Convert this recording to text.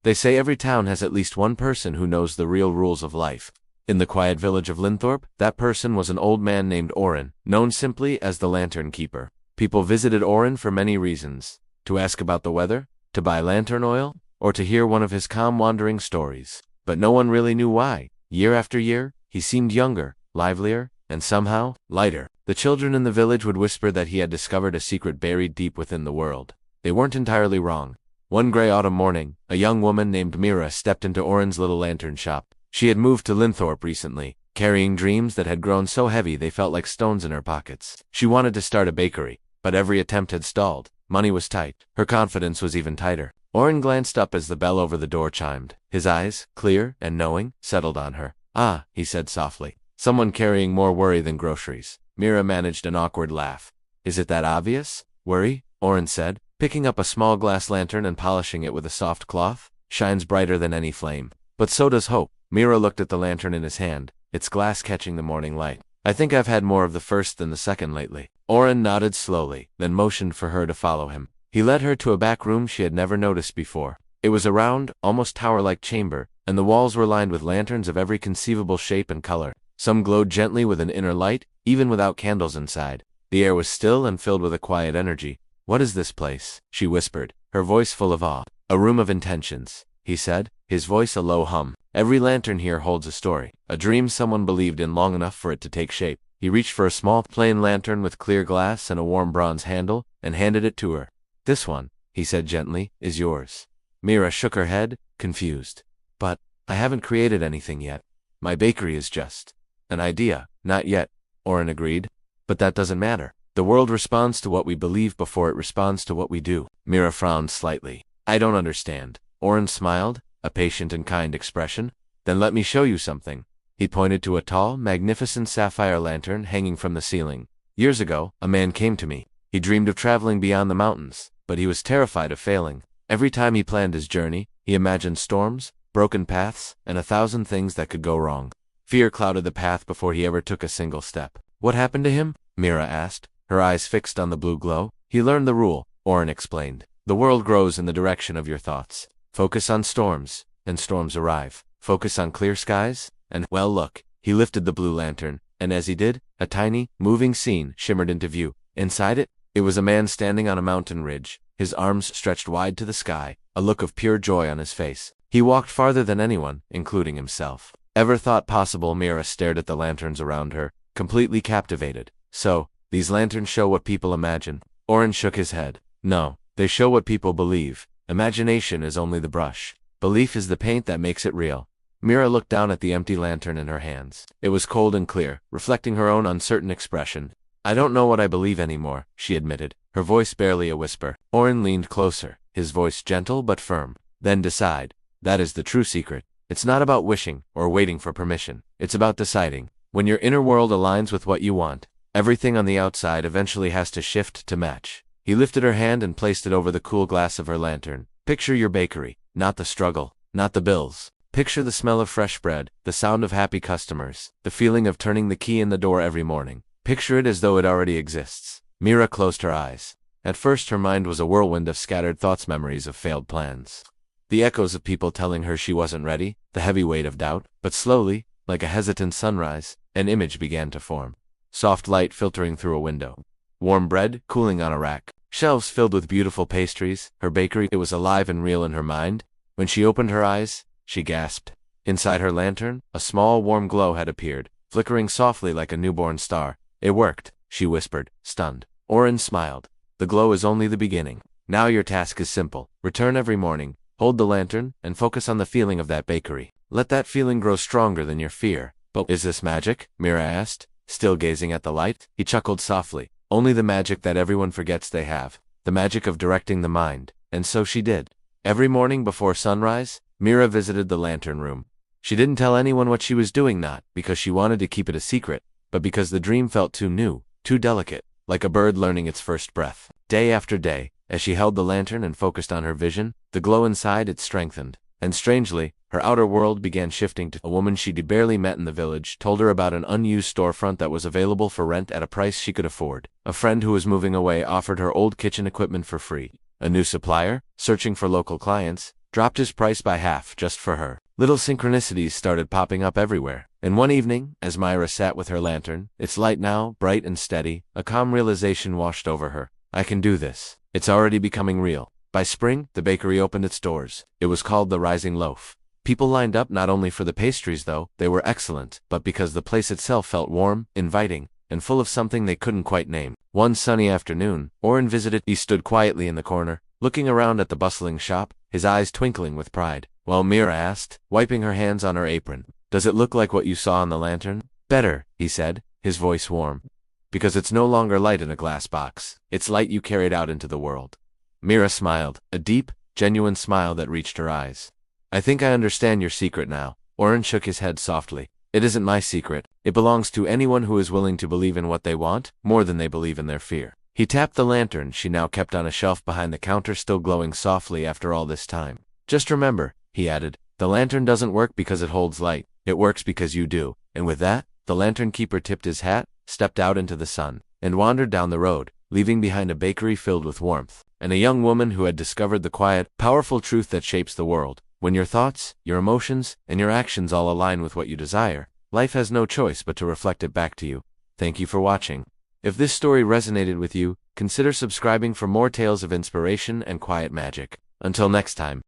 They say every town has at least one person who knows the real rules of life. In the quiet village of Linthorpe, that person was an old man named Orin, known simply as the Lantern Keeper. People visited Orin for many reasons: to ask about the weather, to buy lantern oil, or to hear one of his calm wandering stories. But no one really knew why. Year after year, he seemed younger, livelier, and somehow, lighter. The children in the village would whisper that he had discovered a secret buried deep within the world. They weren't entirely wrong. One gray autumn morning, a young woman named Mira stepped into Orin's little lantern shop. She had moved to Linthorpe recently, carrying dreams that had grown so heavy they felt like stones in her pockets. She wanted to start a bakery, but every attempt had stalled. Money was tight. Her confidence was even tighter. Orin glanced up as the bell over the door chimed. His eyes, clear and knowing, settled on her. "Ah," he said softly. "Someone carrying more worry than groceries." Mira managed an awkward laugh. "Is it that obvious? Worry?" Orin said, picking up a small glass lantern and polishing it with a soft cloth. "Shines brighter than any flame. But so does hope." Mira looked at the lantern in his hand, its glass catching the morning light. "I think I've had more of the first than the second lately." Orin nodded slowly, then motioned for her to follow him. He led her to a back room she had never noticed before. It was a round, almost tower-like chamber, and the walls were lined with lanterns of every conceivable shape and color. Some glowed gently with an inner light, even without candles inside. The air was still and filled with a quiet energy. "What is this place?" she whispered, her voice full of awe. "A room of intentions," he said, his voice a low hum. "Every lantern here holds a story, a dream someone believed in long enough for it to take shape." He reached for a small, plain lantern with clear glass and a warm bronze handle, and handed it to her. "This one," he said gently, "is yours." Mira shook her head, confused. "But I haven't created anything yet. My bakery is just an idea." "Not yet," Orin agreed. "But that doesn't matter. The world responds to what we believe before it responds to what we do." Mira frowned slightly. "I don't understand." Orin smiled, a patient and kind expression. "Then let me show you something." He pointed to a tall, magnificent sapphire lantern hanging from the ceiling. "Years ago, a man came to me. He dreamed of traveling beyond the mountains, but he was terrified of failing. Every time he planned his journey, he imagined storms, broken paths, and 1,000 things that could go wrong. Fear clouded the path before he ever took a single step." "What happened to him?" Mira asked, her eyes fixed on the blue glow. "He learned the rule," Orin explained. "The world grows in the direction of your thoughts. Focus on storms, and storms arrive. Focus on clear skies, and, well, look." He lifted the blue lantern, and as he did, a tiny, moving scene shimmered into view. Inside it, it was a man standing on a mountain ridge, his arms stretched wide to the sky, a look of pure joy on his face. He walked farther than anyone, including himself, ever thought possible. Mira stared at the lanterns around her, completely captivated. "So, these lanterns show what people imagine?" Orin shook his head. "No, they show what people believe. Imagination is only the brush. Belief is the paint that makes it real." Mira looked down at the empty lantern in her hands. It was cold and clear, reflecting her own uncertain expression. "I don't know what I believe anymore," she admitted, her voice barely a whisper. Orin leaned closer, his voice gentle but firm. "Then decide. That is the true secret. It's not about wishing or waiting for permission. It's about deciding. When your inner world aligns with what you want, everything on the outside eventually has to shift to match." He lifted her hand and placed it over the cool glass of her lantern. "Picture your bakery, not the struggle, not the bills. Picture the smell of fresh bread, the sound of happy customers, the feeling of turning the key in the door every morning. Picture it as though it already exists." Mira closed her eyes. At first her mind was a whirlwind of scattered thoughts, memories of failed plans, the echoes of people telling her she wasn't ready, the heavy weight of doubt. But slowly, like a hesitant sunrise, an image began to form. Soft light filtering through a window. Warm bread cooling on a rack. Shelves filled with beautiful pastries. Her bakery, it was alive and real in her mind. When she opened her eyes, she gasped. Inside her lantern, a small warm glow had appeared, flickering softly like a newborn star. "It worked," she whispered, stunned. Orin smiled. "The glow is only the beginning. Now your task is simple. Return every morning, hold the lantern, and focus on the feeling of that bakery. Let that feeling grow stronger than your fear." "But is this magic?" Mira asked, still gazing at the light. He chuckled softly. "Only the magic that everyone forgets they have. The magic of directing the mind." And so she did. Every morning before sunrise, Mira visited the lantern room. She didn't tell anyone what she was doing, not because she wanted to keep it a secret, but because the dream felt too new, too delicate, like a bird learning its first breath. Day after day, as she held the lantern and focused on her vision, the glow inside it strengthened. And strangely, her outer world began shifting to a woman she'd barely met in the village told her about an unused storefront that was available for rent at a price she could afford. A friend who was moving away offered her old kitchen equipment for free. A new supplier, searching for local clients, dropped his price by half just for her. Little synchronicities started popping up everywhere. And one evening, as Mira sat with her lantern, its light now bright and steady, a calm realization washed over her. I can do this. It's already becoming real. By spring, the bakery opened its doors. It was called the Rising Loaf. People lined up not only for the pastries though, they were excellent, but because the place itself felt warm, inviting, and full of something they couldn't quite name. One sunny afternoon, Orrin visited. He stood quietly in the corner, looking around at the bustling shop, his eyes twinkling with pride. Well, Mira asked, wiping her hands on her apron, does it look like what you saw on the lantern? Better, he said, his voice warm. Because it's no longer light in a glass box. It's light you carried out into the world. Mira smiled, a deep, genuine smile that reached her eyes. I think I understand your secret now. Orrin shook his head softly. It isn't my secret. It belongs to anyone who is willing to believe in what they want, more than they believe in their fear. He tapped the lantern she now kept on a shelf behind the counter, still glowing softly after all this time. Just remember, he added, the lantern doesn't work because it holds light. It works because you do. And with that, the lantern keeper tipped his hat, stepped out into the sun, and wandered down the road, leaving behind a bakery filled with warmth, and a young woman who had discovered the quiet, powerful truth that shapes the world. When your thoughts, your emotions, and your actions all align with what you desire, life has no choice but to reflect it back to you. Thank you for watching. If this story resonated with you, consider subscribing for more tales of inspiration and quiet magic. Until next time.